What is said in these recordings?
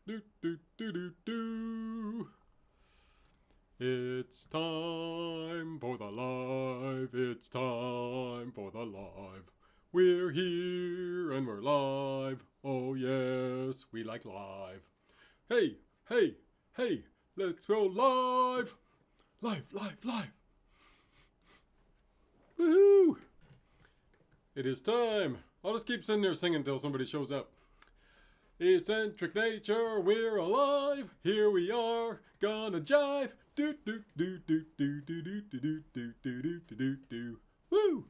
Do, do, do, do, do. It's time for the live. It's time for the live. We're here and we're live. Oh yes, we like live. Hey, hey, hey, let's go live. Live, live, live. Woohoo! It is time. I'll just keep sitting there singing until somebody shows up. Eccentric nature, we're alive. Here we are, gonna jive. Do do do do do do do do do do do do do do. Woo!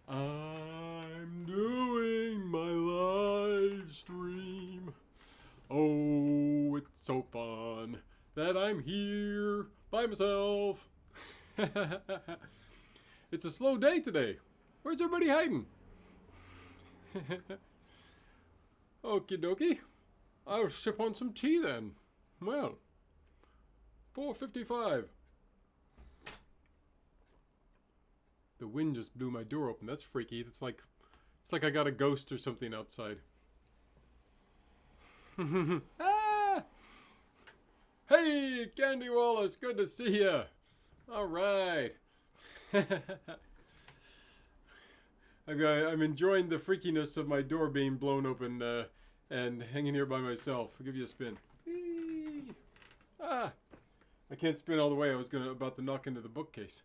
I'm doing my live stream. Oh, it's so fun that I'm here by myself. It's a slow day today. Where's everybody hiding? Okie dokie. I'll sip on some tea then. Well, 4:55. The wind just blew my door open. That's freaky. It's like I got a ghost or something outside. Ah! Hey, Candy Wallace, good to see ya. All right. I'm enjoying the freakiness of my door being blown open and hanging here by myself. I'll give you a spin. Whee! Ah! I can't spin all the way. I was about to knock into the bookcase.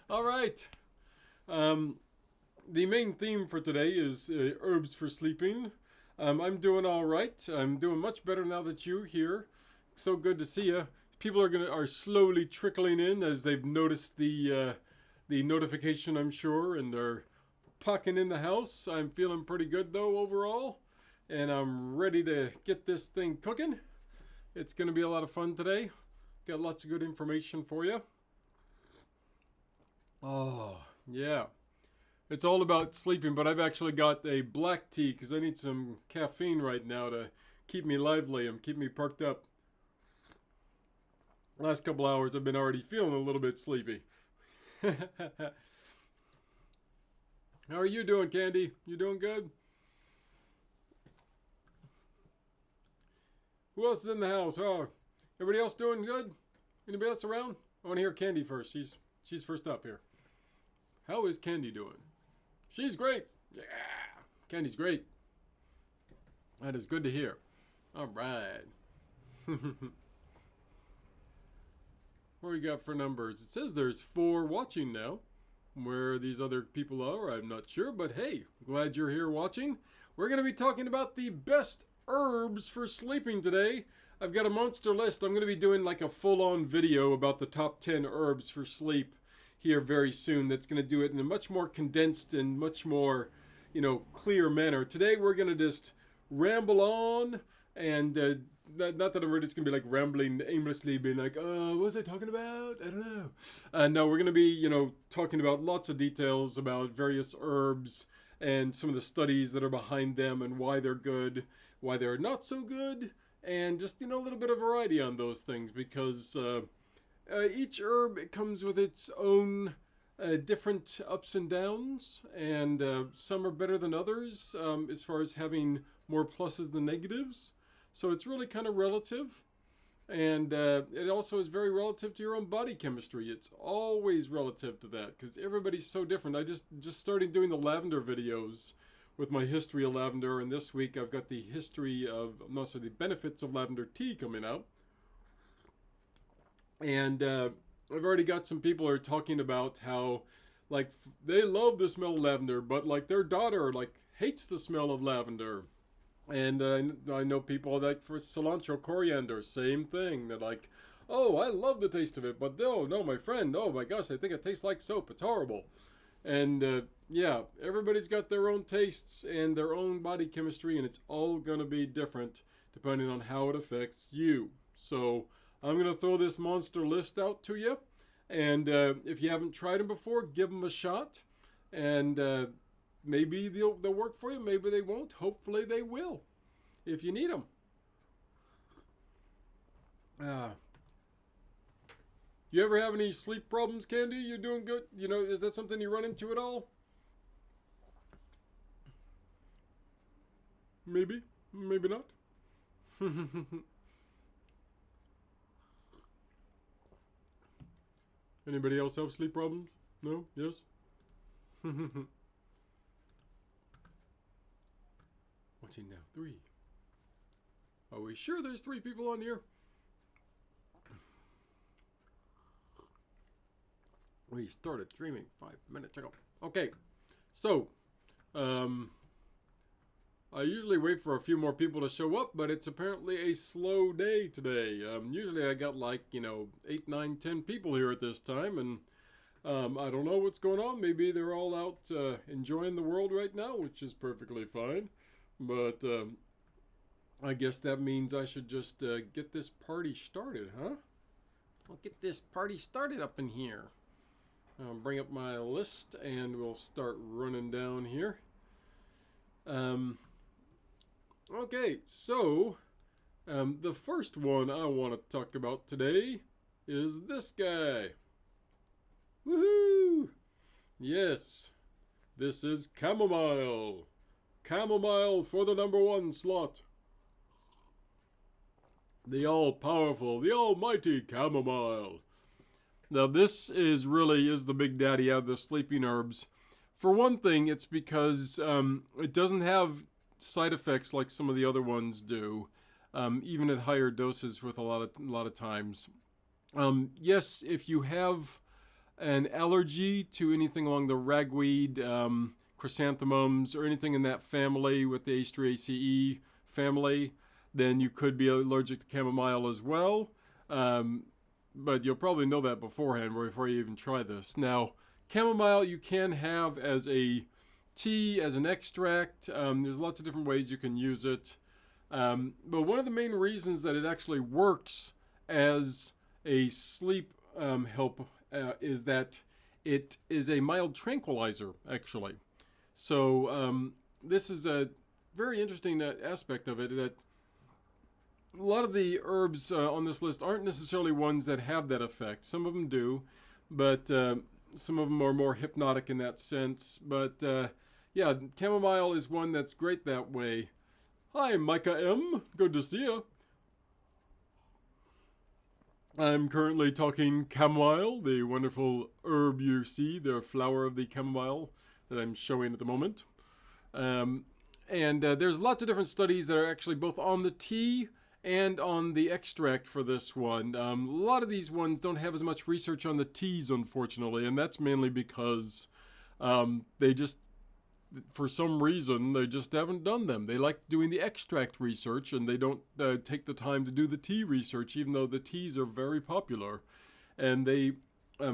All right. The main theme for today is herbs for sleeping. I'm doing all right. I'm doing much better now that you're here. So good to see you. People are slowly trickling in as they've noticed the notification, I'm sure, and they're packing in the house. I'm feeling pretty good though overall, and I'm ready to get this thing cooking. It's going to be a lot of fun today. Got lots of good information for you. Oh, yeah. It's all about sleeping, but I've actually got a black tea because I need some caffeine right now to keep me lively and keep me perked up. Last couple hours I've been already feeling a little bit sleepy. How are you doing, Candy? You doing good? Who else is in the house? Oh, everybody else doing good? Anybody else around? I want to hear Candy first. She's first up here. How is Candy doing? She's great. Yeah, Candy's great. That is good to hear. All right. What we got for numbers? It says there's 4 watching now. Where these other people are, I'm not sure, but hey, glad you're here watching. We're going to be talking about the best herbs for sleeping today. I've got a monster list. I'm going to be doing like a full-on video about the top 10 herbs for sleep here very soon. That's going to do it in a much more condensed and much more, clear manner. Today we're going to just ramble on and not that we're just going to be like rambling aimlessly, being like, what was I talking about? I don't know. No, we're going to be, talking about lots of details about various herbs and some of the studies that are behind them and why they're good, why they're not so good, and just, a little bit of variety on those things because each herb, it comes with its own different ups and downs, and some are better than others as far as having more pluses than negatives. So it's really kind of relative, and it also is very relative to your own body chemistry. It's always relative to that because everybody's so different. I just started doing the lavender videos with my history of lavender, and this week I've got the the benefits of lavender tea coming out. And I've already got some people who are talking about how, like, they love the smell of lavender, but, like, their daughter, like, hates the smell of lavender. And I know people like for cilantro, coriander, same thing. They're like, oh, I love the taste of it, but no, my friend, oh my gosh, I think it tastes like soap. It's horrible. And yeah, everybody's got their own tastes and their own body chemistry, and it's all going to be different depending on how it affects you. So I'm going to throw this monster list out to you. And if you haven't tried them before, give them a shot. And maybe they'll work for you. Maybe they won't. Hopefully they will if you need them. You ever have any sleep problems, Candy? You doing good? You know, is that something you run into at all? Maybe, maybe not. Anybody else have sleep problems? No? Yes? Watching now. 3. Are we sure there's 3 people on here? We started streaming 5 minutes ago. Okay, so I usually wait for a few more people to show up, but it's apparently a slow day today. Usually I got like, 8, 9, 10 people here at this time, and I don't know what's going on. Maybe they're all out enjoying the world right now, which is perfectly fine. But I guess that means I should just get this party started, huh? I'll get this party started up in here. I'll bring up my list and we'll start running down here. Okay, so the first one I want to talk about today is this guy. Woohoo! Yes, this is Chamomile. Chamomile for the #1 slot. The all-powerful, the almighty Chamomile. Now this is the big daddy out of the sleeping herbs. For one thing, it's because it doesn't have side effects like some of the other ones do, even at higher doses with a lot of times. Yes, if you have an allergy to anything along the ragweed, chrysanthemums, or anything in that family with the Asteraceae family, then you could be allergic to chamomile as well. But you'll probably know that beforehand before you even try this. Now, chamomile you can have as a tea, as an extract. There's lots of different ways you can use it. But one of the main reasons that it actually works as a sleep help is that it is a mild tranquilizer, actually. So this is a very interesting aspect of it, that a lot of the herbs on this list aren't necessarily ones that have that effect. Some of them do, but some of them are more hypnotic in that sense. But yeah, chamomile is one that's great that way. Hi, Micah M. Good to see you. I'm currently talking chamomile, the wonderful herb you see, the flower of the chamomile that I'm showing at the moment. And there's lots of different studies that are actually both on the tea and on the extract for this one. A lot of these ones don't have as much research on the teas, unfortunately, and that's mainly because they just, for some reason, they just haven't done them. They like doing the extract research, and they don't take the time to do the tea research, even though the teas are very popular. And they,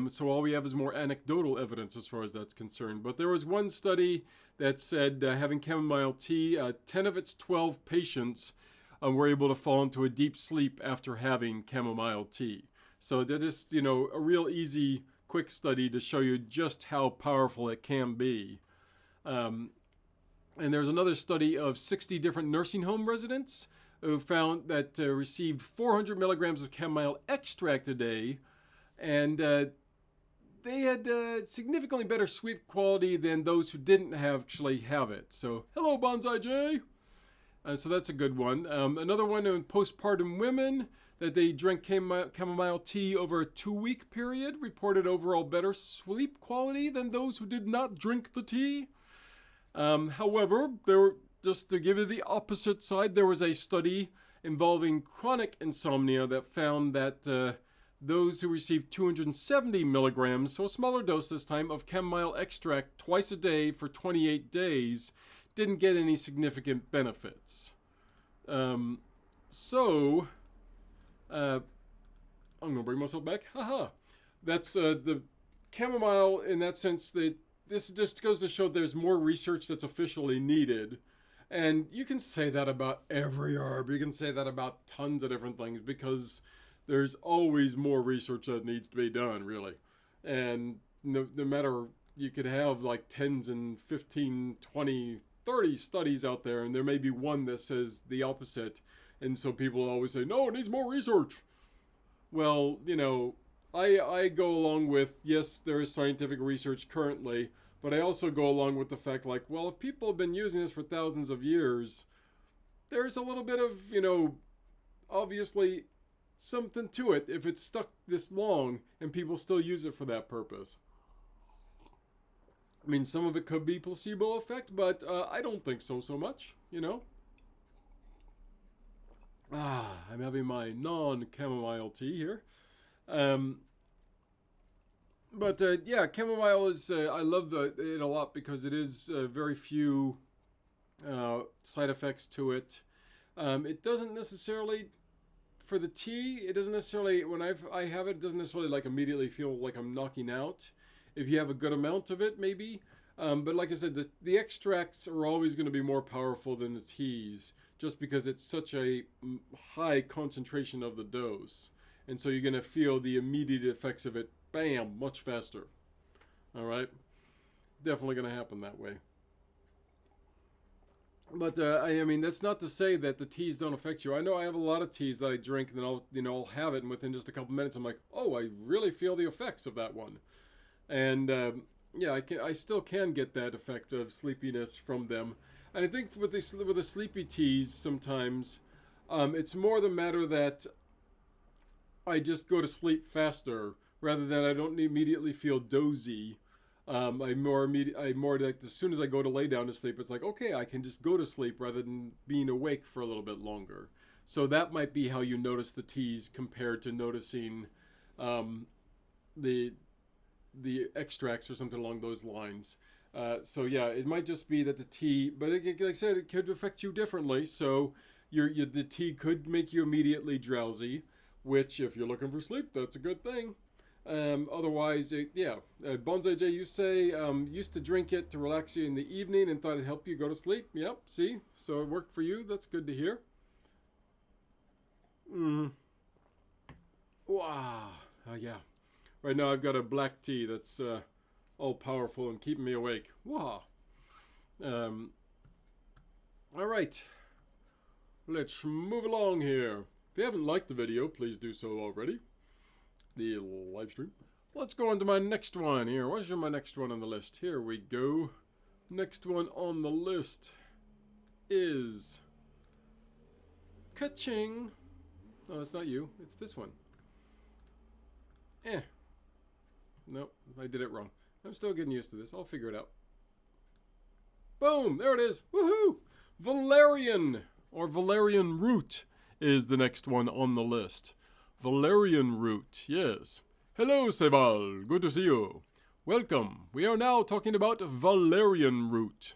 so all we have is more anecdotal evidence as far as that's concerned. But there was one study that said having chamomile tea, 10 of its 12 patients were able to fall into a deep sleep after having chamomile tea. So that is, a real easy, quick study to show you just how powerful it can be. And there's another study of 60 different nursing home residents who found that received 400 milligrams of chamomile extract a day, and they had significantly better sleep quality than those who didn't actually have it. So, hello, Bonsai J! So that's a good one. Another one in postpartum women, that they drank chamomile tea over a 2-week period, reported overall better sleep quality than those who did not drink the tea. However, just to give you the opposite side, there was a study involving chronic insomnia that found that those who received 270 milligrams, so a smaller dose this time, of chamomile extract twice a day for 28 days didn't get any significant benefits. I'm going to bring myself back. Haha. That's the chamomile in that sense that this just goes to show there's more research that's officially needed. And you can say that about every herb. You can say that about tons of different things because there's always more research that needs to be done, really. And no matter, you could have like 10s and 15, 20, 30 studies out there, and there may be one that says the opposite. And so people always say, no, it needs more research. Well, I go along with, yes, there is scientific research currently, but I also go along with the fact, like, well, if people have been using this for thousands of years, there's a little bit of, obviously something to it if it's stuck this long and people still use it for that purpose. I mean, some of it could be placebo effect, but I don't think so much. I'm having my non-chamomile tea here. Um, but yeah, chamomile is, I love it a lot because it is very few side effects to it. It doesn't necessarily, for the tea, it doesn't necessarily, when I have it, it doesn't necessarily like immediately feel like I'm knocking out. If you have a good amount of it, maybe. But like I said, the extracts are always going to be more powerful than the teas, just because it's such a high concentration of the dose. And so you're going to feel the immediate effects of it, bam, much faster. All right? Definitely going to happen that way. But I mean, that's not to say that the teas don't affect you. I know I have a lot of teas that I drink, and then I'll have it, and within just a couple minutes, I'm like, oh, I really feel the effects of that one. And yeah, I still can get that effect of sleepiness from them. And I think with the sleepy teas, sometimes it's more the matter that I just go to sleep faster rather than I don't immediately feel dozy. I more like as soon as I go to lay down to sleep, it's like, okay, I can just go to sleep rather than being awake for a little bit longer. So that might be how you notice the teas compared to noticing the extracts or something along those lines. So yeah, it might just be that the tea, but like I said, it could affect you differently. So the tea could make you immediately drowsy, which if you're looking for sleep, that's a good thing. Otherwise, Bonsai J, you say used to drink it to relax you in the evening and thought it'd help you go to sleep. Yep, see? So it worked for you. That's good to hear. Wow. Yeah. Right now I've got a black tea that's all powerful and keeping me awake. Wow. All right. Let's move along here. If you haven't liked the video, please do so already. The live stream. Let's go on to my next one here. What's my next one on the list? Here we go. Next one on the list is Ka-ching. No, it's not you. It's this one. Nope, I did it wrong. I'm still getting used to this. I'll figure it out. Boom! There it is. Woohoo! Valerian, or Valerian root, is the next one on the list. Valerian root, yes. Hello, Seval. Good to see you. Welcome. We are now talking about Valerian root.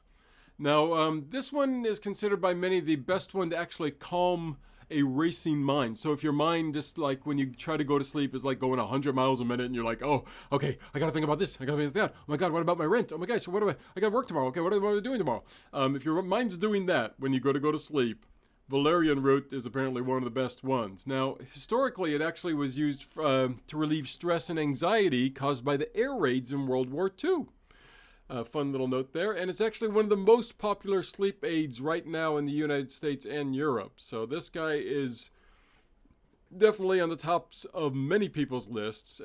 Now, this one is considered by many the best one to actually calm a racing mind. So if your mind just like when you try to go to sleep is like going 100 miles a minute and you're like, oh, okay, I gotta think about this, I gotta think about that. Oh my God, what about my rent? Oh my gosh, I gotta work tomorrow. Okay, what am I doing tomorrow? If your mind's doing that when you go to sleep, Valerian root is apparently one of the best ones. Now, historically, it actually was used to relieve stress and anxiety caused by the air raids in World War II. Fun little note there. And it's actually one of the most popular sleep aids right now in the United States and Europe. So this guy is definitely on the tops of many people's lists.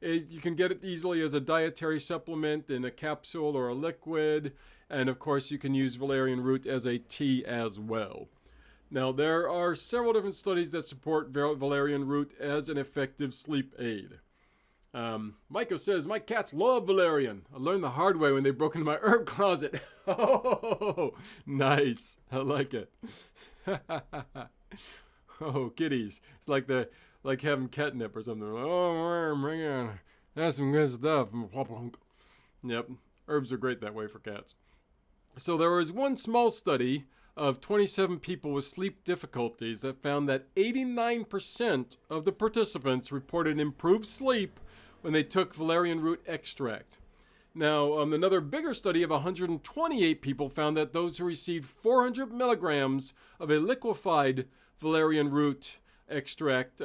You can get it easily as a dietary supplement in a capsule or a liquid. And of course, you can use valerian root as a tea as well. Now, there are several different studies that support valerian root as an effective sleep aid. Micah says, my cats love valerian. I learned the hard way when they broke into my herb closet. Oh, nice. I like it. Oh, kitties. It's like having catnip or something. Oh, bring on. That's some good stuff. Yep. Herbs are great that way for cats. So there was one small study of 27 people with sleep difficulties that found that 89% of the participants reported improved sleep when they took valerian root extract. Now, another bigger study of 128 people found that those who received 400 milligrams of a liquefied valerian root extract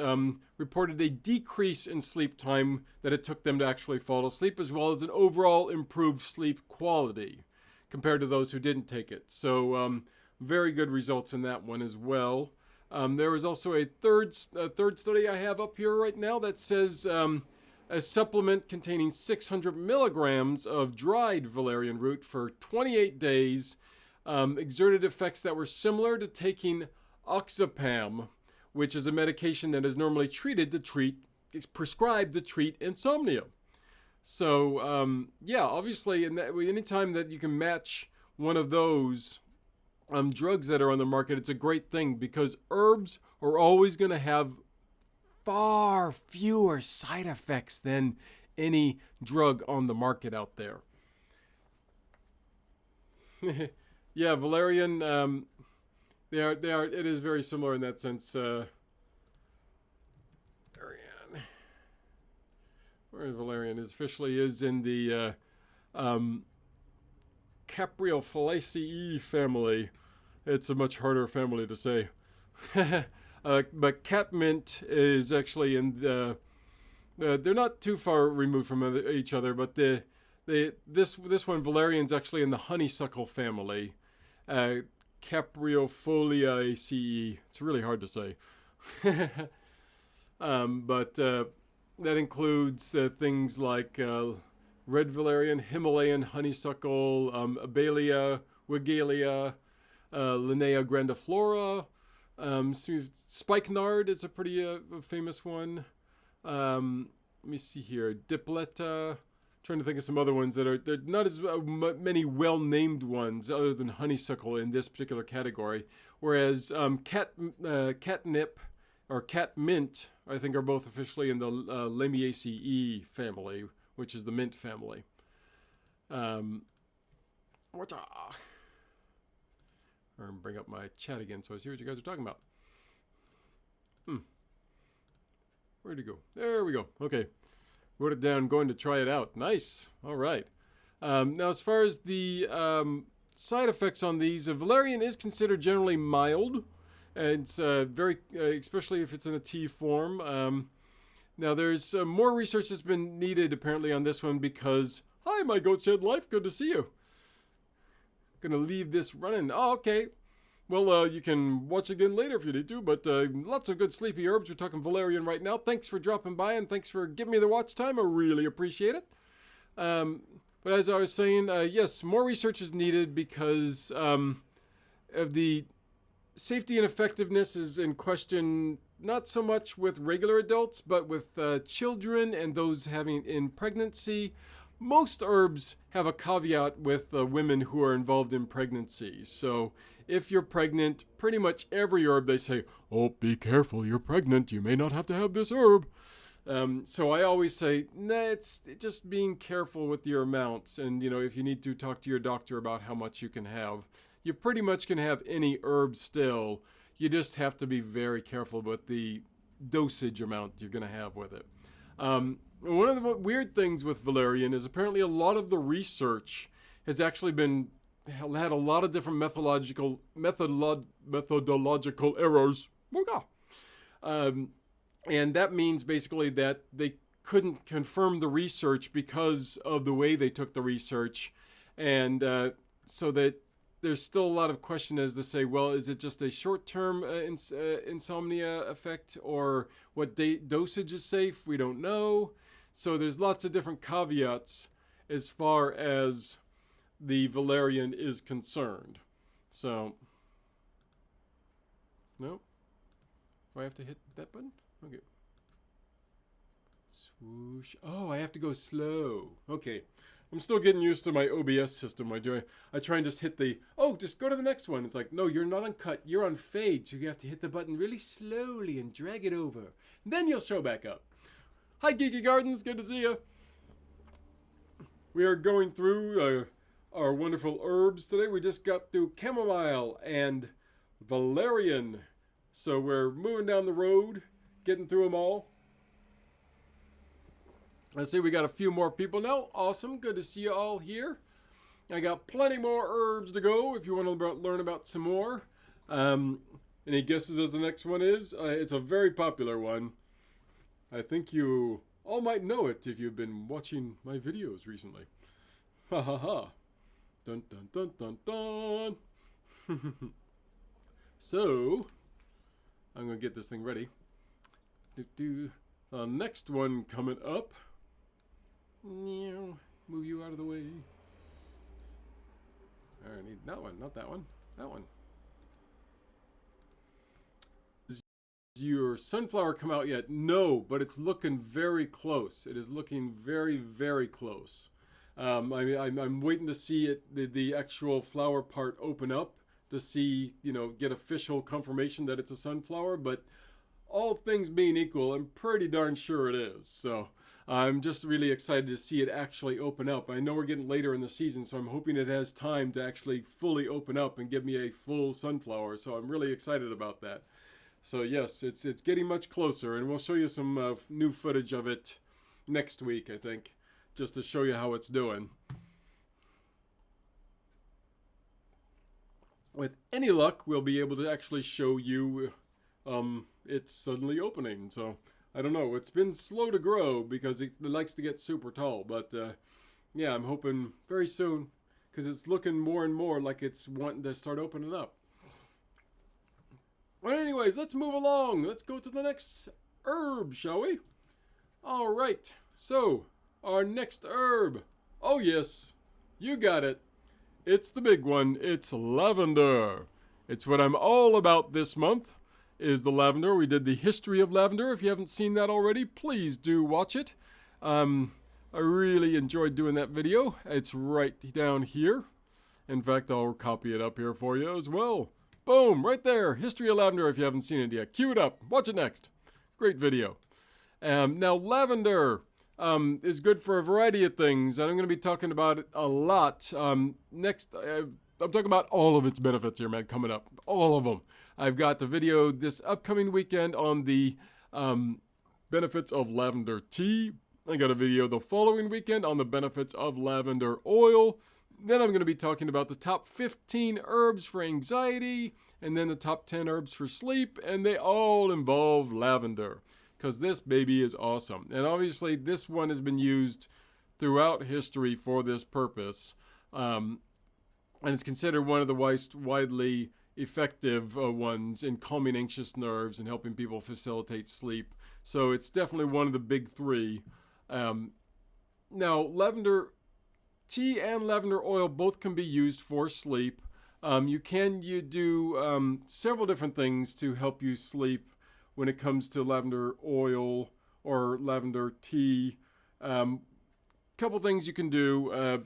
reported a decrease in sleep time that it took them to actually fall asleep, as well as an overall improved sleep quality compared to those who didn't take it. So, very good results in that one as well. There was also a third study I have up here right now that says a supplement containing 600 milligrams of dried valerian root for 28 days exerted effects that were similar to taking oxapam, which is a medication that is normally prescribed to treat insomnia. So, yeah, obviously, anytime that you can match one of those drugs that are on the market, it's a great thing because herbs are always going to have far fewer side effects than any drug on the market out there. Yeah, valerian, it is very similar in that sense. Valerian officially is in the Capreolfalaceae family. It's a much harder family to say. But catmint is actually in the. They're not too far removed from each other, but this one Valerian's actually in the honeysuckle family. Capreolfalaceae. It's really hard to say. But that includes things like red valerian, Himalayan honeysuckle, Abelia, Wigelia, Linnea grandiflora, spikenard is a pretty famous one. Let me see here, Dipleta. Trying to think of some other ones they're not as many well-named ones other than honeysuckle in this particular category. Whereas catnip or catmint, I think, are both officially in the Lamiaceae family, which is the mint family. I'm going to bring up my chat again so I see what you guys are talking about. Where'd it go? There we go. Okay. Wrote it down, going to try it out. Nice. All right. Now, as far as the side effects on these, valerian is considered generally mild. And it's very, especially if it's in a tea form. Now, there's more research that's been needed apparently on this one because, hi, my goat shed life, good to see you. Gonna leave this running. Oh, okay. Well, you can watch again later if you need to, but lots of good sleepy herbs. We're talking valerian right now. Thanks for dropping by and thanks for giving me the watch time. I really appreciate it. But as I was saying, yes, more research is needed because of the safety and effectiveness is in question, not so much with regular adults, but with children and those having in pregnancy. Most herbs have a caveat with women who are involved in pregnancy. So if you're pregnant, pretty much every herb they say, oh, be careful, you're pregnant, you may not have to have this herb. So I always say, nah, it's just being careful with your amounts. And, if you need to, talk to your doctor about how much you can have. You pretty much can have any herb still. You just have to be very careful with the dosage amount you're going to have with it. One of the weird things with valerian is apparently a lot of the research has actually had a lot of different methodological errors. And that means basically that they couldn't confirm the research because of the way they took the research. And so that there's still a lot of question as to say, well, is it just a short-term insomnia effect or what dosage is safe? We don't know. So there's lots of different caveats as far as the valerian is concerned. So, no. Do I have to hit that button? Okay. Swoosh. Oh, I have to go slow. Okay. I'm still getting used to my OBS system. I try and just hit just go to the next one. It's like, no, you're not on cut. You're on fade. So you have to hit the button really slowly and drag it over. Then you'll show back up. Hi, Geeky Gardens. Good to see you. We are going through our wonderful herbs today. We just got through chamomile and valerian. So we're moving down the road, getting through them all. I see we got a few more people now. Awesome. Good to see you all here. I got plenty more herbs to go if you want to learn about some more. Any guesses as the next one is? It's a very popular one. I think you all might know it if you've been watching my videos recently. Ha ha ha. Dun dun dun dun dun. So, I'm going to get this thing ready. Next one coming up. Move you out of the way. I need that one, not that one. That one. Has your sunflower come out yet? No, but it's looking very close. It is looking very, very close. I'm waiting to see it, the actual flower part open up to see, get official confirmation that it's a sunflower. But all things being equal, I'm pretty darn sure it is. So I'm just really excited to see it actually open up. I know we're getting later in the season, so I'm hoping it has time to actually fully open up and give me a full sunflower. So I'm really excited about that. So yes, it's getting much closer, and we'll show you some new footage of it next week, I think, just to show you how it's doing. With any luck, we'll be able to actually show you it's suddenly opening. So I don't know. It's been slow to grow because it likes to get super tall. But yeah, I'm hoping very soon because it's looking more and more like it's wanting to start opening up. But anyways, let's move along. Let's go to the next herb, shall we? All right. So our next herb. Oh yes, you got it. It's the big one. It's lavender. It's what I'm all about this month. Is the lavender. We did the history of lavender. If you haven't seen that already, please do watch it. I really enjoyed doing that video. It's right down here. In fact, I'll copy it up here for you as well. Boom, right there. History of lavender if you haven't seen it yet. Cue it up. Watch it next. Great video. Now, lavender is good for a variety of things, and I'm going to be talking about it a lot. Next, I'm talking about all of its benefits here, man, coming up. All of them. I've got the video this upcoming weekend on the benefits of lavender tea. I got a video the following weekend on the benefits of lavender oil. Then I'm going to be talking about the top 15 herbs for anxiety, and then the top 10 herbs for sleep, and they all involve lavender, because this baby is awesome. And obviously, this one has been used throughout history for this purpose, and it's considered one of the widely effective ones in calming anxious nerves and helping people facilitate sleep. So it's definitely one of the big three. Now, lavender tea and lavender oil both can be used for sleep. You do several different things to help you sleep when it comes to lavender oil or lavender tea. Couple things you can do.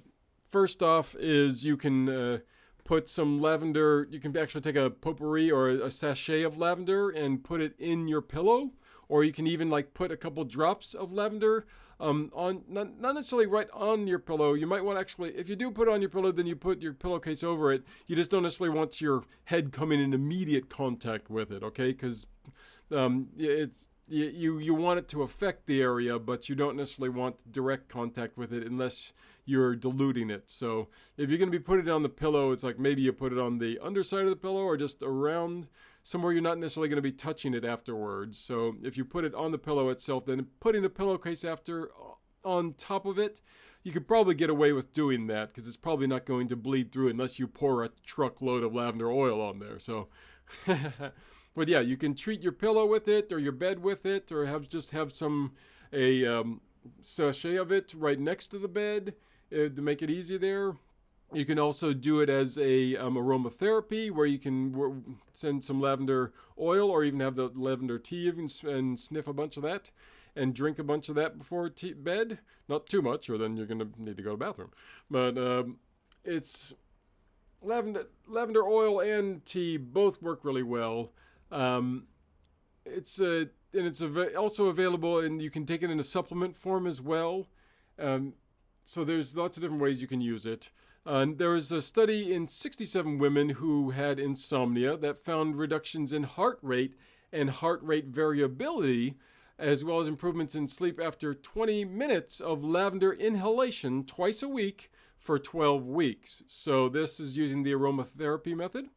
First off is you can put some lavender. You can actually take a potpourri or a sachet of lavender and put it in your pillow, or you can even put a couple drops of lavender on not necessarily right on your pillow. You might want if you do put it on your pillow, then you put your pillowcase over it. You just don't necessarily want your head coming in immediate contact with it, okay? Because you want it to affect the area, but you don't necessarily want direct contact with it unless you're diluting it. So if you're going to be putting it on the pillow, it's maybe you put it on the underside of the pillow or just around somewhere you're not necessarily going to be touching it afterwards. So if you put it on the pillow itself, then putting a pillowcase on top of it, you could probably get away with doing that because it's probably not going to bleed through unless you pour a truckload of lavender oil on there. So, but yeah, you can treat your pillow with it or your bed with it, or just have a sachet of it right next to the bed to make it easy there. You can also do it as a aromatherapy, where you can send some lavender oil or even have the lavender tea and sniff a bunch of that and drink a bunch of that before bed. Not too much, or then you're going to need to go to the bathroom. But it's lavender oil and tea both work really well. It's also available, and you can take it in a supplement form as well. So there's lots of different ways you can use it. There was a study in 67 women who had insomnia that found reductions in heart rate and heart rate variability, as well as improvements in sleep after 20 minutes of lavender inhalation twice a week for 12 weeks. So this is using the aromatherapy method.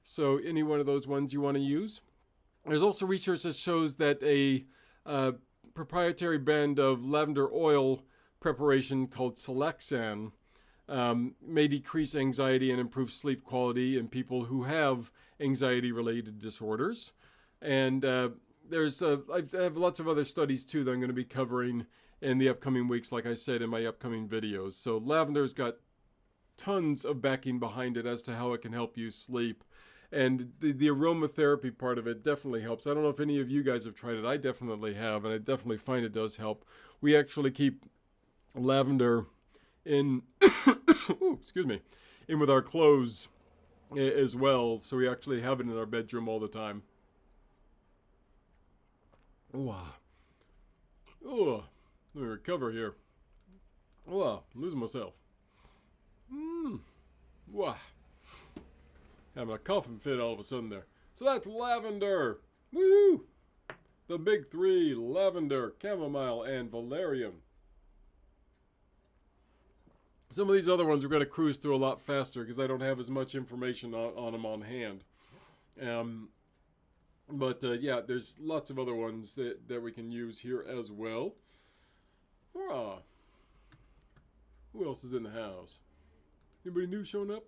So any one of those ones you want to use. There's also research that shows that a proprietary brand of lavender oil preparation called Salaxan may decrease anxiety and improve sleep quality in people who have anxiety-related disorders. And I have lots of other studies too that I'm going to be covering in the upcoming weeks, like I said in my upcoming videos. So lavender's got tons of backing behind it as to how it can help you sleep. And the aromatherapy part of it definitely helps. I don't know if any of you guys have tried it. I definitely have, and I definitely find it does help. We actually keep lavender in, ooh, excuse me, in with our clothes as well. So we actually have it in our bedroom all the time. Ooh, ooh, let me recover here. Ooh, I'm losing myself. Wow. Having a coughing fit all of a sudden there. So that's lavender. Woo! The big three: lavender, chamomile, and valerian. Some of these other ones we're going to cruise through a lot faster because I don't have as much information on them on hand. But yeah, there's lots of other ones that we can use here as well. Ah. Who else is in the house? Anybody new showing up?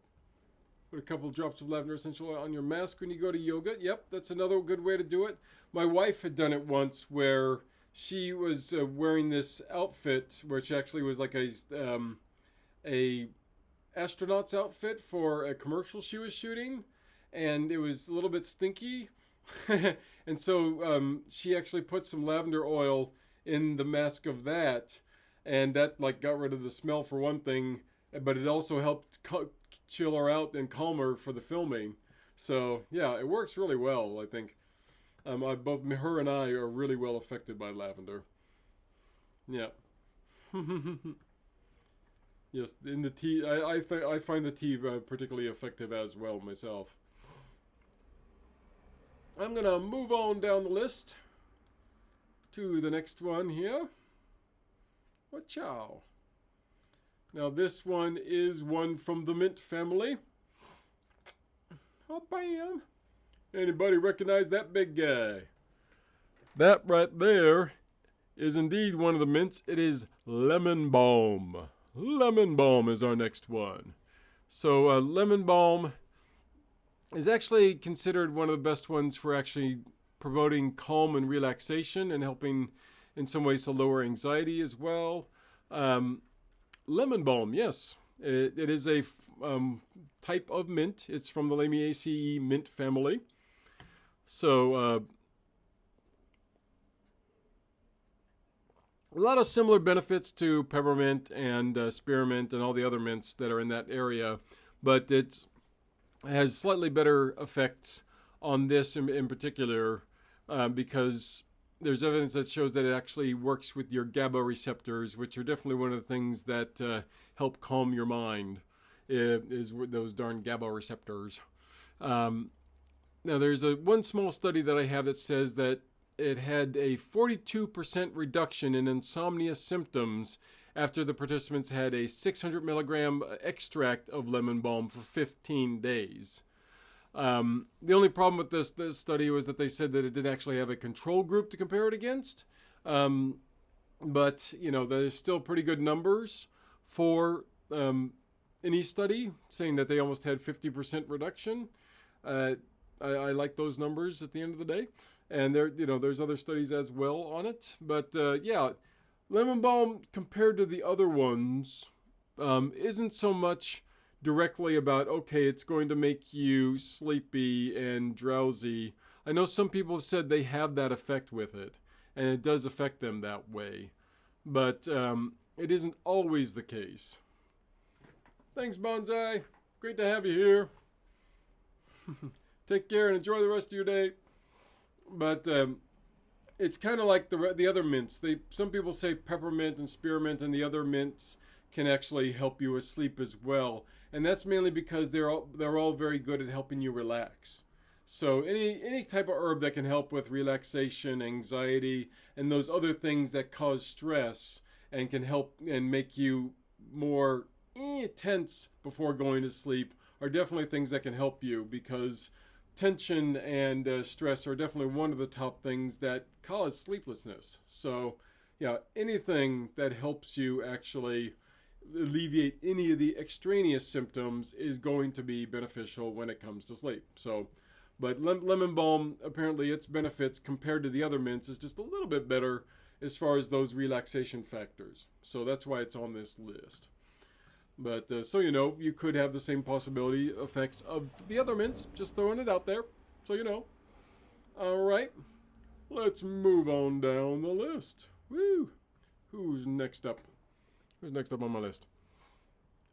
Put a couple drops of lavender essential oil on your mask when you go to yoga. Yep, that's another good way to do it. My wife had done it once where she was wearing this outfit, which actually was like a astronaut's outfit for a commercial she was shooting, and it was a little bit stinky. And so she actually put some lavender oil in the mask of that, and that like got rid of the smell for one thing, but it also helped chill her out and calm her for the filming. So yeah, it works really well. I think both her and I are really well affected by lavender. Yeah. Yes, in the tea, I find the tea particularly effective as well myself. I'm gonna move on down the list to the next one here. Wachow. Now this one is one from the mint family. Oh, bam! Anybody recognize that big guy? That right there is indeed one of the mints. It is lemon balm. Lemon balm is our next one. So lemon balm is actually considered one of the best ones for actually promoting calm and relaxation and helping in some ways to lower anxiety as well. Lemon balm, yes. It is a type of mint. It's from the Lamiaceae mint family. So a lot of similar benefits to peppermint and spearmint and all the other mints that are in that area, but it has slightly better effects on this in particular because there's evidence that shows that it actually works with your GABA receptors, which are definitely one of the things that help calm your mind, is those darn GABA receptors. Now, there's one small study that I have that says that it had a 42% reduction in insomnia symptoms after the participants had a 600 milligram extract of lemon balm for 15 days. The only problem with this study was that they said that it didn't actually have a control group to compare it against. But, you know, there's still pretty good numbers for any study, saying that they almost had 50% reduction. I like those numbers at the end of the day. And there's other studies as well on it. But yeah, lemon balm compared to the other ones isn't so much directly about, okay, it's going to make you sleepy and drowsy. I know some people have said they have that effect with it, and it does affect them that way. But it isn't always the case. Thanks, Bonsai. Great to have you here. Take care and enjoy the rest of your day. But it's kind of like the other mints. Some people say peppermint and spearmint and the other mints can actually help you with sleep as well, and that's mainly because they're all very good at helping you relax. So any type of herb that can help with relaxation, anxiety, and those other things that cause stress and can help and make you more tense before going to sleep are definitely things that can help you, because tension and stress are definitely one of the top things that cause sleeplessness. So yeah, anything that helps you actually alleviate any of the extraneous symptoms is going to be beneficial when it comes to sleep. So But lemon balm, apparently its benefits compared to the other mints is just a little bit better as far as those relaxation factors. So that's why it's on this list. But so you know, you could have the same possibility effects of the other mints. Just throwing it out there, so you know. All right, let's move on down the list. Woo! Who's next up? Who's next up on my list?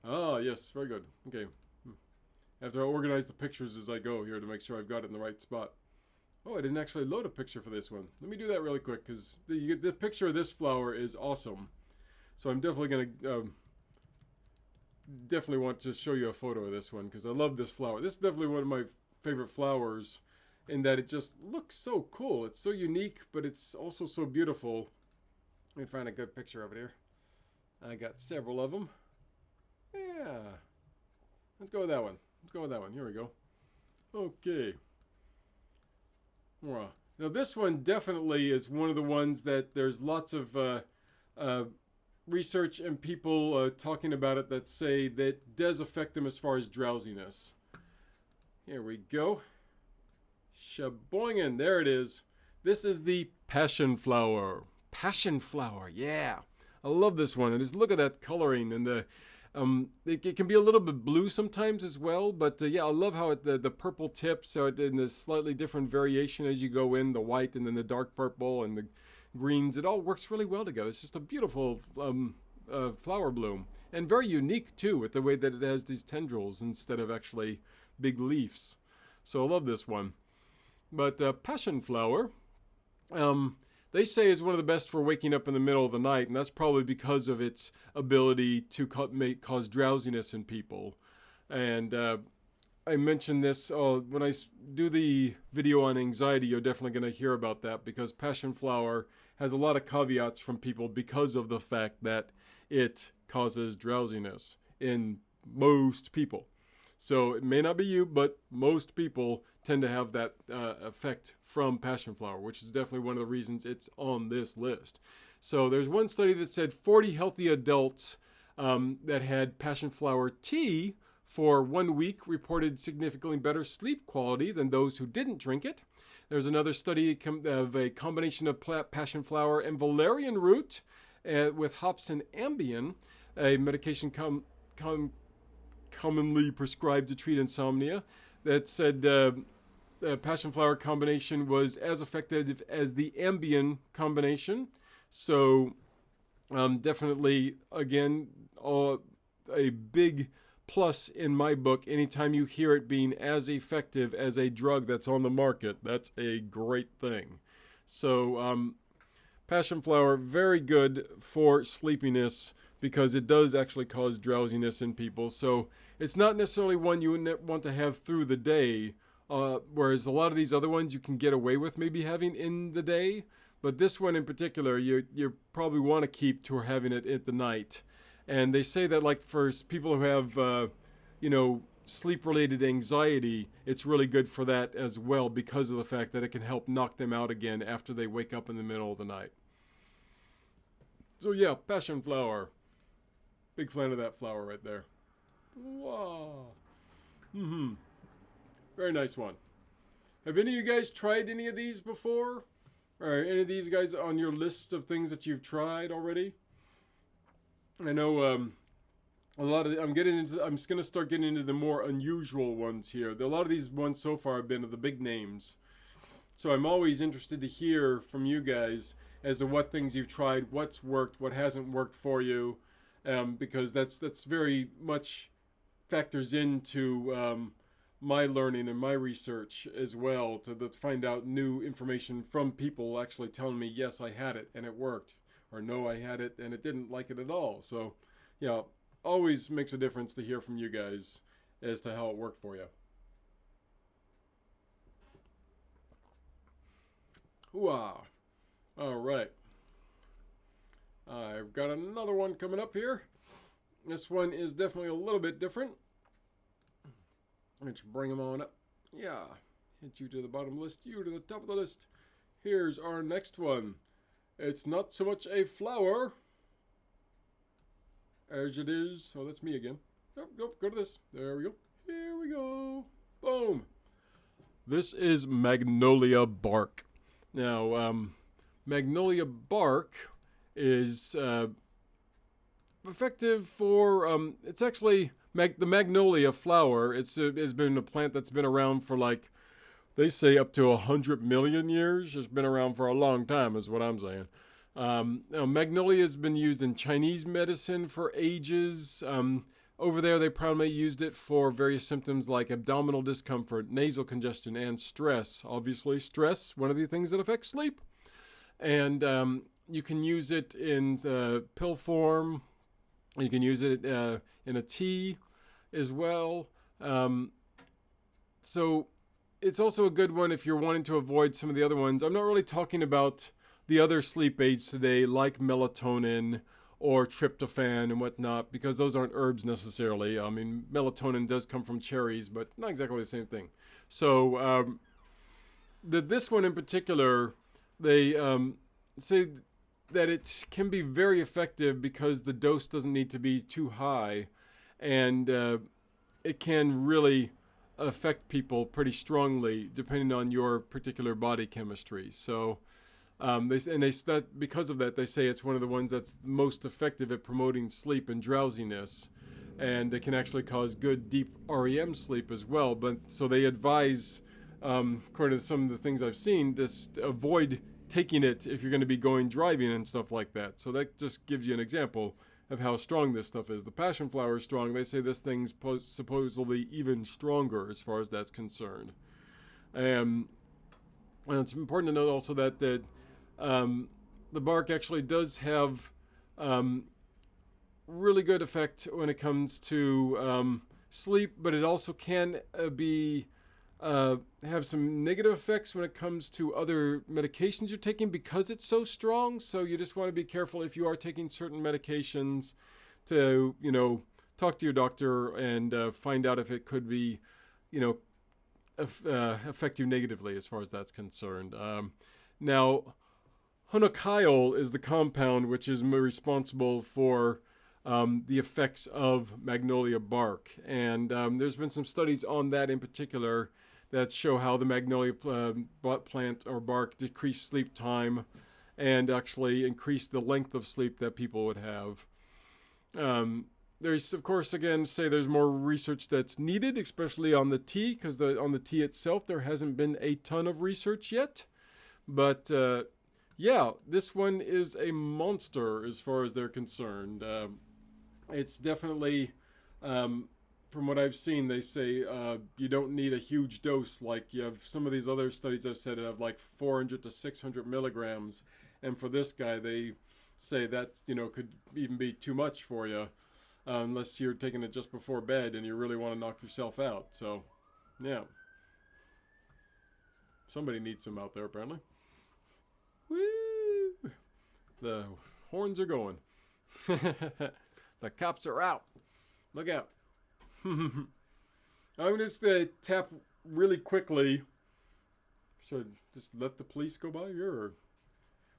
Ah, yes, very good. Okay. I have to organize the pictures as I go here to make sure I've got it in the right spot. Oh, I didn't actually load a picture for this one. Let me do that really quick, because the picture of this flower is awesome. So I'm definitely going to... definitely want to show you a photo of this one, because I love this flower. This is definitely one of my favorite flowers, in that it just looks so cool. It's so unique, but it's also so beautiful. Let me find a good picture of it here. I got several of them. Yeah. Let's go with that one. Let's go with that one. Here we go. Okay. Wow. Now this one definitely is one of the ones that there's lots of research and people talking about it that say that does affect them as far as drowsiness. Here we go. Shaboingin. There it is. This is the passion flower. Passion flower. Yeah. I love this one. And just look at that coloring and the it can be a little bit blue sometimes as well, but yeah, I love how the purple tip, so it in this slightly different variation as you go in, the white and then the dark purple and the greens, it all works really well together. It's just a beautiful flower bloom, and very unique too, with the way that it has these tendrils instead of actually big leaves. So I love this one. But passion flower, they say is one of the best for waking up in the middle of the night, and that's probably because of its ability to cause drowsiness in people. And I mentioned this when I do the video on anxiety. You're definitely going to hear about that, because passion flower has a lot of caveats from people because of the fact that it causes drowsiness in most people. So it may not be you, but most people tend to have that effect from passion flower, which is definitely one of the reasons it's on this list. So there's one study that said 40 healthy adults that had passion flower tea for 1 week reported significantly better sleep quality than those who didn't drink it. There's another study of a combination of passion flower and valerian root with hops and Ambien, a medication commonly prescribed to treat insomnia, that said the passion flower combination was as effective as the Ambien combination. So definitely, again, a big plus in my book. Anytime you hear it being as effective as a drug that's on the market, that's a great thing. So passion flower, very good for sleepiness, because it does actually cause drowsiness in people. So it's not necessarily one you want to have through the day, whereas a lot of these other ones you can get away with maybe having in the day. But this one in particular, you probably want to keep to having it at the night. And they say that, like, for people who have, sleep-related anxiety, it's really good for that as well, because of the fact that it can help knock them out again after they wake up in the middle of the night. So yeah, passion flower. Big fan of that flower right there. Wow. Very nice one. Have any of you guys tried any of these before? Or any of these guys on your list of things that you've tried already? I know a lot of I'm just going to start getting into the more unusual ones here. A lot of these ones so far have been of the big names. So I'm always interested to hear from you guys as to what things you've tried, what's worked, what hasn't worked for you, because that's very much factors into my learning and my research as well, to find out new information from people actually telling me, yes, I had it and it worked, or no, I had it and it didn't like it at all. So, yeah, always makes a difference to hear from you guys as to how it worked for you. Wow. All right. I've got another one coming up here. This one is definitely a little bit different. Let's bring them on up. Yeah. Hit you to the bottom list, you to the top of the list. Here's our next one. It's not so much a flower as it is. Oh, that's me again. Nope, go to this. There we go. Here we go. Boom. This is Magnolia bark. Now, Magnolia bark is effective for, it's actually the Magnolia flower. It's been a plant that's been around for like, they say up to 100 million years. It's been around for a long time is what I'm saying. Now, Magnolia has been used in Chinese medicine for ages. Over there, they primarily used it for various symptoms like abdominal discomfort, nasal congestion, and stress. Obviously, stress, one of the things that affects sleep. And you can use it in pill form. You can use it in a tea as well. So it's also a good one if you're wanting to avoid some of the other ones. I'm not really talking about the other sleep aids today like melatonin or tryptophan and whatnot, because those aren't herbs necessarily. I mean, melatonin does come from cherries, but not exactly the same thing. So this one in particular, they say that it can be very effective because the dose doesn't need to be too high, and it can really affect people pretty strongly depending on your particular body chemistry. So because of that, they say it's one of the ones that's most effective at promoting sleep and drowsiness, and it can actually cause good deep REM sleep as well. But so they advise, according to some of the things I've seen, avoid taking it if you're going to be going driving and stuff like that. So that just gives you an example of how strong this stuff is. The passion flower is strong. They say this thing's supposedly even stronger as far as that's concerned. And it's important to note also that the bark actually does have really good effect when it comes to sleep, but it also can have some negative effects when it comes to other medications you're taking because it's so strong. So you just want to be careful if you are taking certain medications to, talk to your doctor and find out if it could be, affect you negatively as far as that's concerned. Now, Hunokyle is the compound which is responsible for the effects of Magnolia bark. And there's been some studies on that in particular that show how the Magnolia plant or bark decrease sleep time and actually increase the length of sleep that people would have. There's, of course, again, there's more research that's needed, especially on the tea, because on the tea itself, there hasn't been a ton of research yet. But, yeah, this one is a monster as far as they're concerned. It's definitely, from what I've seen, they say you don't need a huge dose. Like you have some of these other studies I've said have like 400 to 600 milligrams. And for this guy, they say that, could even be too much for you. Unless you're taking it just before bed and you really want to knock yourself out. So, yeah. Somebody needs some out there, apparently. Woo! The horns are going. The cops are out. Look out. I'm just going to tap really quickly. Should I just let the police go by here? Or?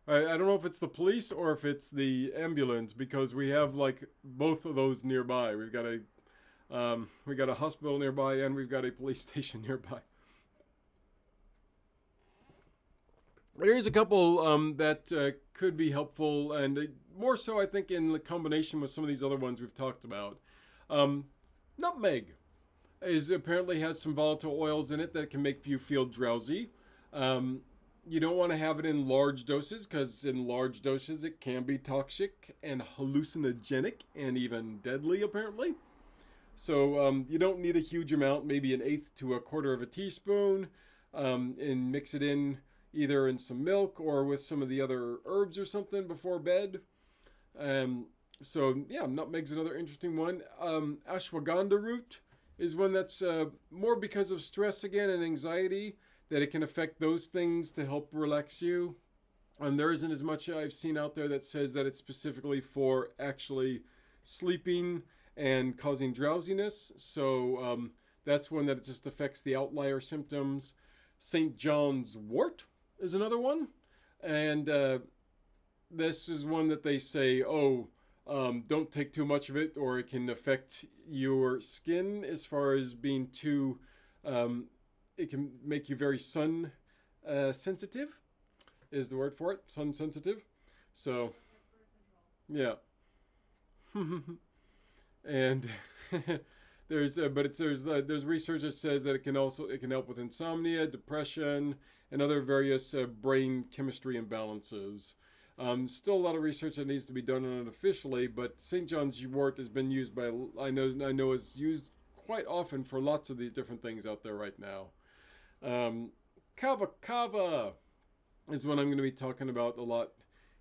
I don't know if it's the police or if it's the ambulance, because we have like both of those nearby. We've got a hospital nearby and we've got a police station nearby. Here's a couple that could be helpful, and more so I think in the combination with some of these other ones we've talked about. Nutmeg apparently has some volatile oils in it that can make you feel drowsy. You don't want to have it in large doses, because in large doses it can be toxic and hallucinogenic and even deadly, apparently. So you don't need a huge amount, maybe 1/8 to 1/4 of a teaspoon, and mix it in either in some milk or with some of the other herbs or something before bed. So yeah, nutmeg's another interesting one. Ashwagandha root is one that's more because of stress again and anxiety, that it can affect those things to help relax you. And there isn't as much I've seen out there that says that it's specifically for actually sleeping and causing drowsiness. So that's one that just affects the outlier symptoms. St. John's wort is another one. And this is one that they say, don't take too much of it, or it can affect your skin as far as being too it can make you very sun sensitive, is the word for it, sun sensitive. So, yeah. And there's research that says that it can help with insomnia, depression, and other various brain chemistry imbalances. Still a lot of research that needs to be done on it officially, but St. John's wort has been used by I know is used quite often for lots of these different things out there right now. Kava is what I'm going to be talking about a lot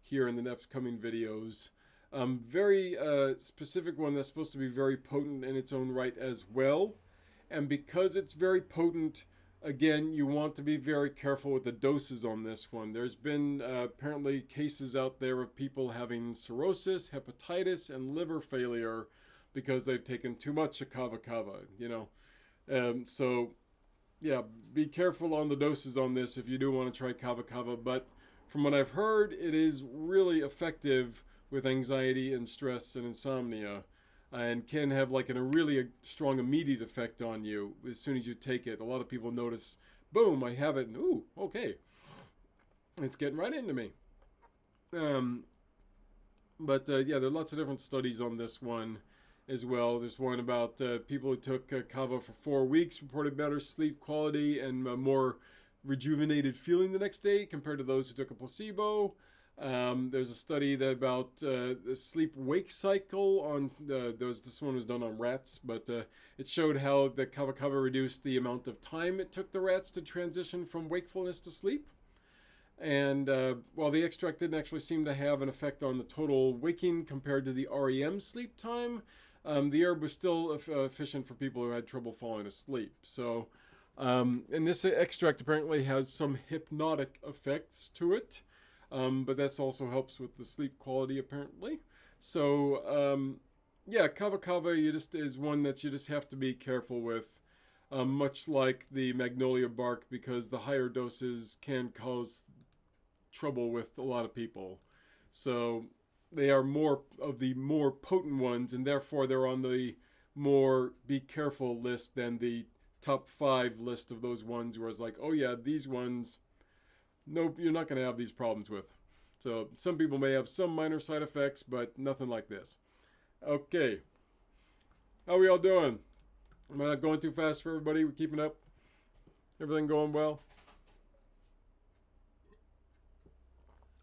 here in the next coming videos. Very specific one that's supposed to be very potent in its own right as well. And because it's very potent, again, you want to be very careful with the doses on this one. There's been apparently cases out there of people having cirrhosis, hepatitis, and liver failure because they've taken too much of Kava, you know. So, yeah, be careful on the doses on this if you do want to try Kava. But from what I've heard, it is really effective with anxiety and stress and insomnia, and can have like a really strong immediate effect on you as soon as you take it. A lot of people notice, boom, I have it, and ooh, okay, it's getting right into me. But yeah, there are lots of different studies on this one as well. There's one about people who took Kava for 4 weeks reported better sleep quality and more rejuvenated feeling the next day compared to those who took a placebo. There's a study that about the sleep-wake cycle on this one was done on rats, but it showed how the Kava reduced the amount of time it took the rats to transition from wakefulness to sleep. And while the extract didn't actually seem to have an effect on the total waking compared to the REM sleep time, the herb was still efficient for people who had trouble falling asleep. So, and this extract apparently has some hypnotic effects to it. But that also helps with the sleep quality apparently. So yeah, Kava is one that you just have to be careful with, much like the Magnolia bark, because the higher doses can cause trouble with a lot of people. So they are more of the more potent ones, and therefore they're on the more be careful list than the top 5 list of those ones where it's like, oh yeah, these ones, nope, you're not going to have these problems with. So some people may have some minor side effects, but nothing like this. Okay. How are we all doing? Am I not going too fast for everybody? We're keeping up? Everything going well?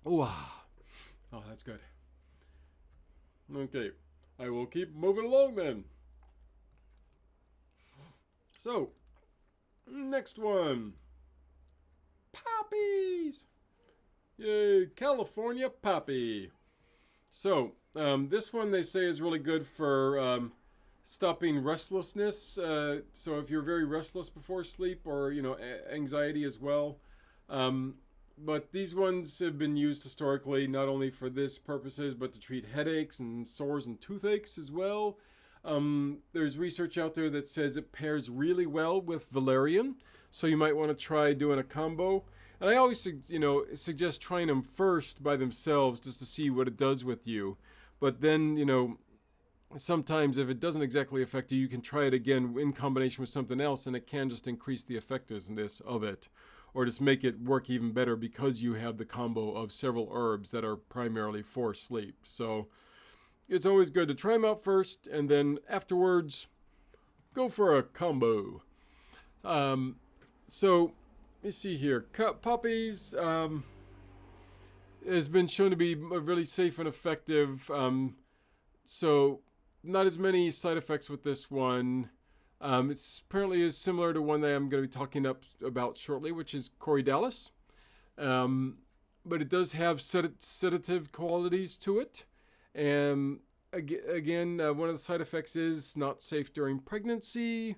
Ooh, oh, that's good. Okay. I will keep moving along then. So, next one. Poppies! Yay, California poppy. So, this one they say is really good for stopping restlessness. So if you're very restless before sleep, or, you know, anxiety as well. But these ones have been used historically not only for this purposes, but to treat headaches and sores and toothaches as well. There's research out there that says it pairs really well with Valerian. So you might want to try doing a combo. And I always, suggest trying them first by themselves just to see what it does with you. But then, sometimes if it doesn't exactly affect you, you can try it again in combination with something else, and it can just increase the effectiveness of it, or just make it work even better because you have the combo of several herbs that are primarily for sleep. So it's always good to try them out first, and then afterwards, go for a combo. So let's see here. Poppies has been shown to be really safe and effective. So not as many side effects with this one. It's apparently is similar to one that I'm going to be talking about shortly, which is Corydalis. But it does have sedative qualities to it. And again, one of the side effects is not safe during pregnancy.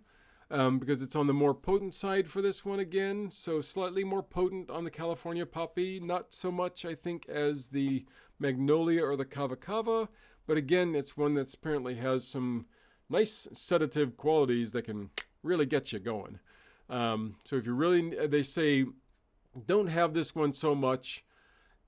Because it's on the more potent side for this one again. So slightly more potent on the California poppy. Not so much, I think, as the Magnolia or the Kava. But again, it's one that apparently has some nice sedative qualities that can really get you going. So if you really, they say, don't have this one so much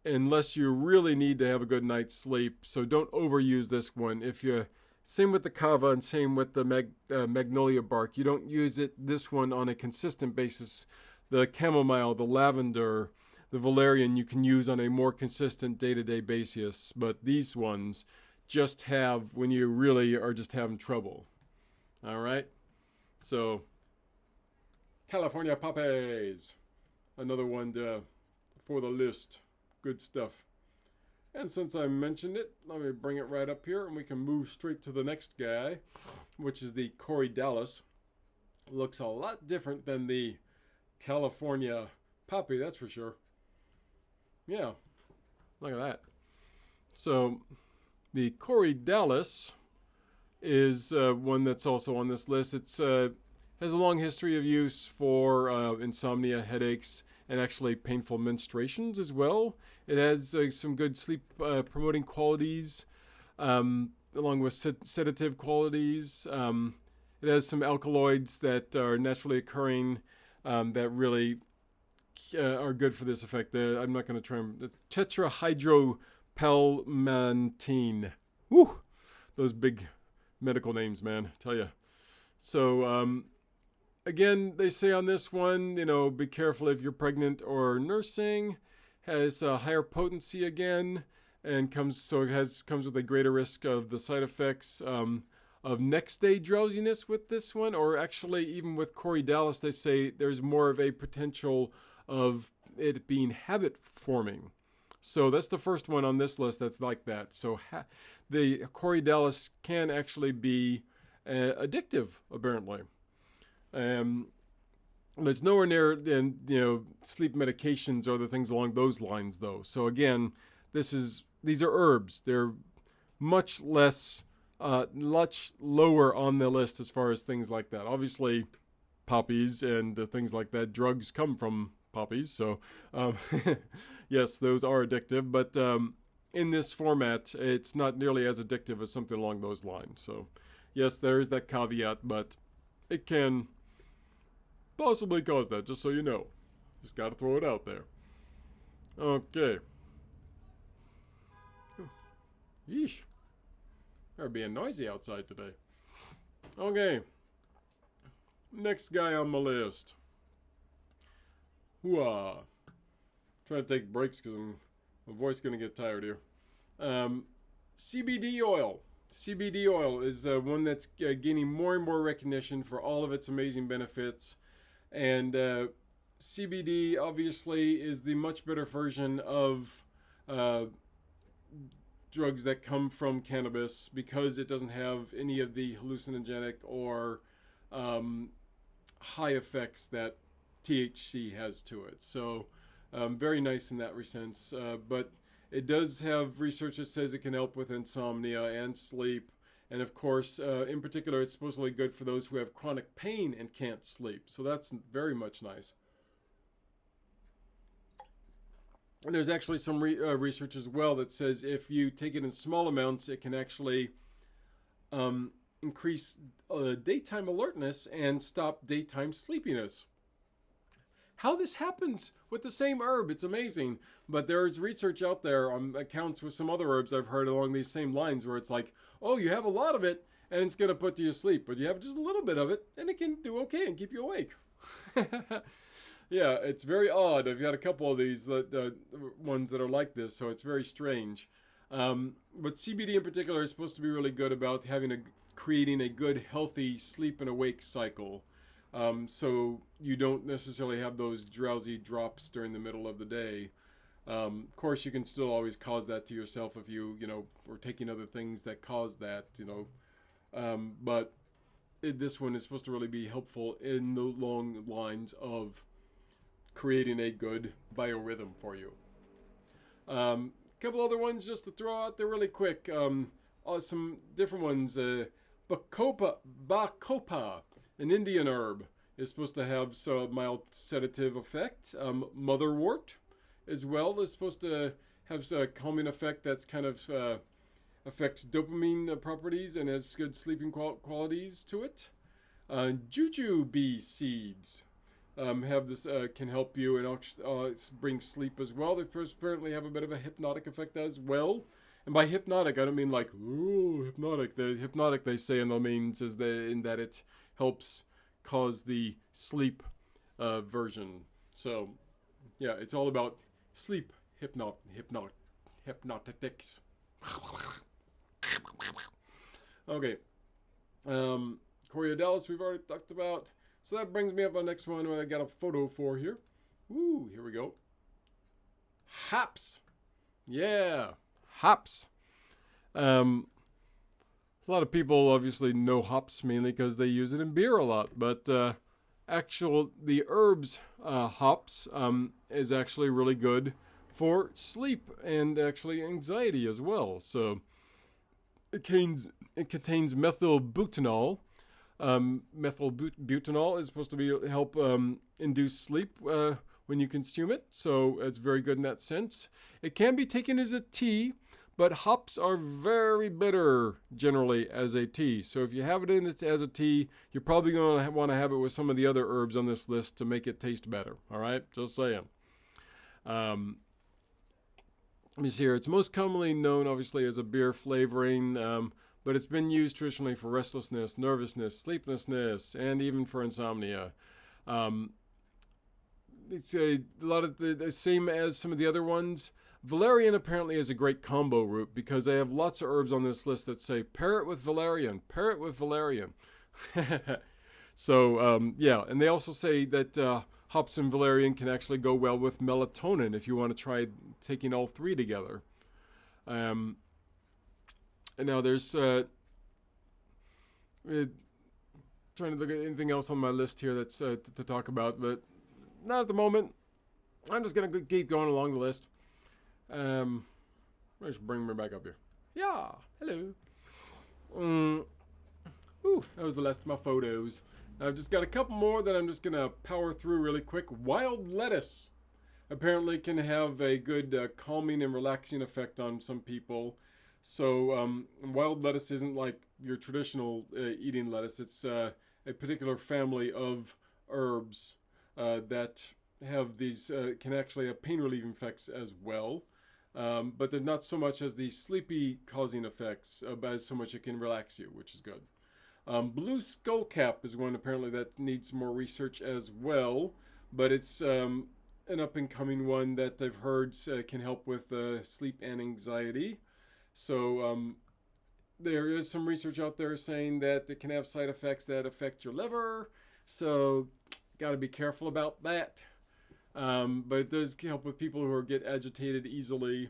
unless you really need to have a good night's sleep. So don't overuse this one. If you Same with the Kava and same with the Magnolia bark. You don't use this one on a consistent basis. The Chamomile, the Lavender, the Valerian you can use on a more consistent day-to-day basis. But these ones just have when you really are just having trouble. All right? So, California poppies. Another one for the list. Good stuff. And since I mentioned it, let me bring it right up here and we can move straight to the next guy, which is the Corydalis. Looks a lot different than the California poppy, that's for sure. Yeah, look at that. So the Corydalis is one that's also on this list. It's has a long history of use for insomnia, headaches, and actually painful menstruations as well. It has some good sleep promoting qualities, along with sedative qualities. It has some alkaloids that are naturally occurring that really are good for this effect. I'm not going to try them. Tetrahydropalmantine. Woo! Those big medical names, man. I tell you. So, again, they say on this one, be careful if you're pregnant or nursing. Has a higher potency again, and comes with a greater risk of the side effects of next day drowsiness with this one, or actually even with Corydalis, they say there's more of a potential of it being habit forming. So that's the first one on this list that's like that. So the Corydalis can actually be addictive, apparently. But it's nowhere near sleep medications or other things along those lines, though. So again, these are herbs. They're much lower on the list as far as things like that. Obviously, poppies and things like that. Drugs come from poppies, so yes, those are addictive. But in this format, it's not nearly as addictive as something along those lines. So yes, there is that caveat, but it can possibly cause that, just so you know. Just got to throw it out there. Okay. Yeesh. They're being noisy outside today. Okay. Next guy on my list. Hooah. Trying to take breaks because my voice is going to get tired here. CBD oil. CBD oil is one that's gaining more and more recognition for all of its amazing benefits. And CBD obviously is the much better version of drugs that come from cannabis because it doesn't have any of the hallucinogenic or high effects that THC has to it. So very nice in that sense. But it does have research that says it can help with insomnia and sleep. And of course, in particular, it's supposedly good for those who have chronic pain and can't sleep. So that's very much nice. And there's actually some research as well that says if you take it in small amounts, it can actually increase daytime alertness and stop daytime sleepiness. How this happens with the same herb, it's amazing. But there's research out there on accounts with some other herbs I've heard along these same lines where it's like, oh, you have a lot of it and it's going to put you to sleep. But you have just a little bit of it and it can do okay and keep you awake. Yeah, it's very odd. I've got a couple of these ones that are like this, so it's very strange. But CBD in particular is supposed to be really good about creating a good, healthy sleep and awake cycle. So you don't necessarily have those drowsy drops during the middle of the day. Of course, you can still always cause that to yourself if you are taking other things that cause that, but this one is supposed to really be helpful in the long lines of creating a good biorhythm for you. Couple other ones just to throw out there really quick. Some different ones. Bacopa, an Indian herb, is supposed to have some mild sedative effect. Motherwort as well is supposed to have a calming effect that's kind of affects dopamine properties and has good sleeping qualities to it. Jujube seeds have this can help you and bring sleep as well. They apparently have a bit of a hypnotic effect as well. And by hypnotic, I don't mean like, ooh, hypnotic. The hypnotic, they say in the means is in that it helps cause the sleep version. So, yeah, it's all about sleep hypnotics. Okay. Corydalis we've already talked about. So that brings me up on the next one I got a photo for here. Ooh, here we go. Hops. Yeah, hops. A lot of people obviously know hops mainly because they use it in beer a lot, but the herbs hops is actually really good for sleep and actually anxiety as well. So it contains methylbutanol. Methylbutanol is supposed to help induce sleep when you consume it, so it's very good in that sense. It can be taken as a tea, but hops are very bitter generally as a tea. So if you have it in it as a tea, you're probably going to want to have it with some of the other herbs on this list to make it taste better. All right, just saying. Let me see here. It's most commonly known, obviously, as a beer flavoring, but it's been used traditionally for restlessness, nervousness, sleeplessness, and even for insomnia. It's a lot of the same as some of the other ones. Valerian apparently is a great combo root because they have lots of herbs on this list that say pair it with Valerian, pair it with Valerian. So, yeah, and they also say that hops and valerian can actually go well with melatonin if you want to try taking all three together. And now there's trying to look at anything else on my list here that's to talk about, but not at the moment. I'm just going to keep going along the list. Let's bring me back up here. Yeah, hello. Ooh, that was the last of my photos. I've just got a couple more that I'm just going to power through really quick. Wild lettuce apparently can have a good calming and relaxing effect on some people. So wild lettuce isn't like your traditional eating lettuce. It's a particular family of herbs that have these, can actually have pain relieving effects as well. But they're not so much as the sleepy causing effects, but as so much it can relax you, which is good. Blue skullcap is one apparently that needs more research as well, but it's an up-and-coming one that I've heard can help with sleep and anxiety. So there is some research out there saying that it can have side effects that affect your liver, so got to be careful about that. But it does help with people who get agitated easily,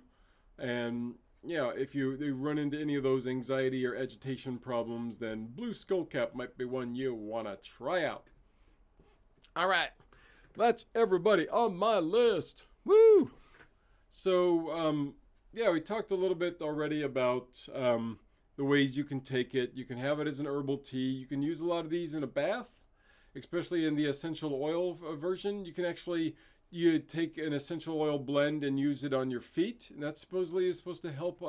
and yeah, if you run into any of those anxiety or agitation problems, then blue skullcap might be one you want to try out. All right, that's everybody on my list. Woo! So, yeah, we talked a little bit already about the ways you can take it. You can have it as an herbal tea. You can use a lot of these in a bath, especially in the essential oil version. You can actually take an essential oil blend and use it on your feet, and that supposedly is supposed to help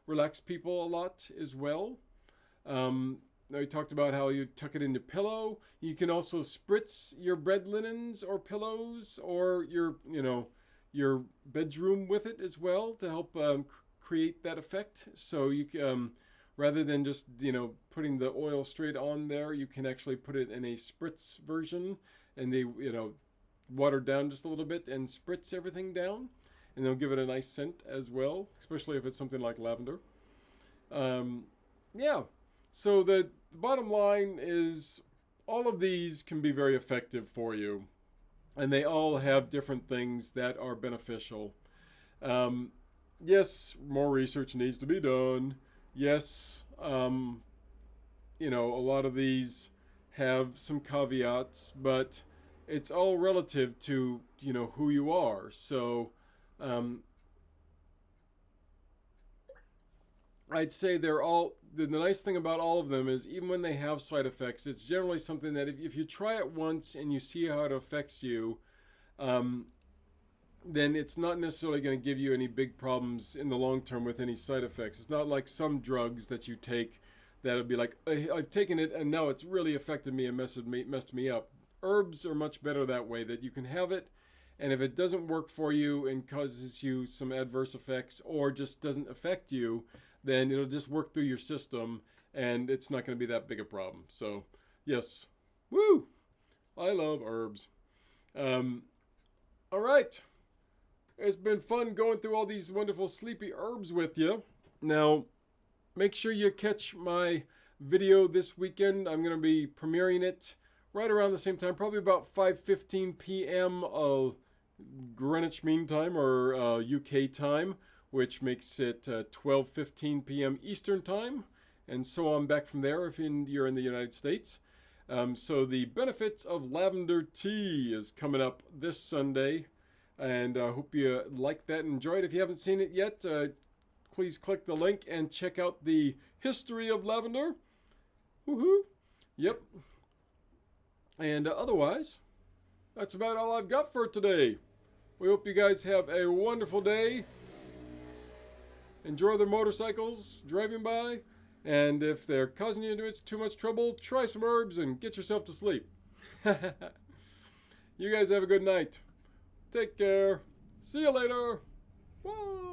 relax people a lot as well. Now we talked about how you tuck it in your pillow. You can also spritz your bed linens or pillows or your bedroom with it as well to help create that effect. So you can, rather than just putting the oil straight on there, you can actually put it in a spritz version, and they water down just a little bit and spritz everything down, and they'll give it a nice scent as well, especially if it's something like lavender. Yeah, so the bottom line is all of these can be very effective for you, and they all have different things that are beneficial. Yes, more research needs to be done. Yes, a lot of these have some caveats, but it's all relative to who you are. So I'd say they're all, the nice thing about all of them is even when they have side effects, it's generally something that if you try it once and you see how it affects you, then it's not necessarily going to give you any big problems in the long term with any side effects. It's not like some drugs that you take that'll be like, I've taken it and now it's really affected me and messed me up. Herbs are much better that way, that you can have it And if it doesn't work for you and causes you some adverse effects or just doesn't affect you, then it'll just work through your system and it's not going to be that big a problem. So, yes. Woo! I love herbs. All right. It's been fun going through all these wonderful sleepy herbs with you. Now, make sure you catch my video this weekend. I'm going to be premiering it right around the same time, probably about 5:15 p.m. Greenwich Mean Time or UK time, which makes it 12:15 p.m. Eastern Time. And so on back from there if you're in the United States. So the benefits of lavender tea is coming up this Sunday. And I hope you like that and enjoy it. If you haven't seen it yet, please click the link and check out the history of lavender. Woohoo! Yep. And otherwise, that's about all I've got for today. We hope you guys have a wonderful day. Enjoy their motorcycles driving by. And if they're causing you too much trouble, try some herbs and get yourself to sleep. You guys have a good night. Take care. See you later. Bye.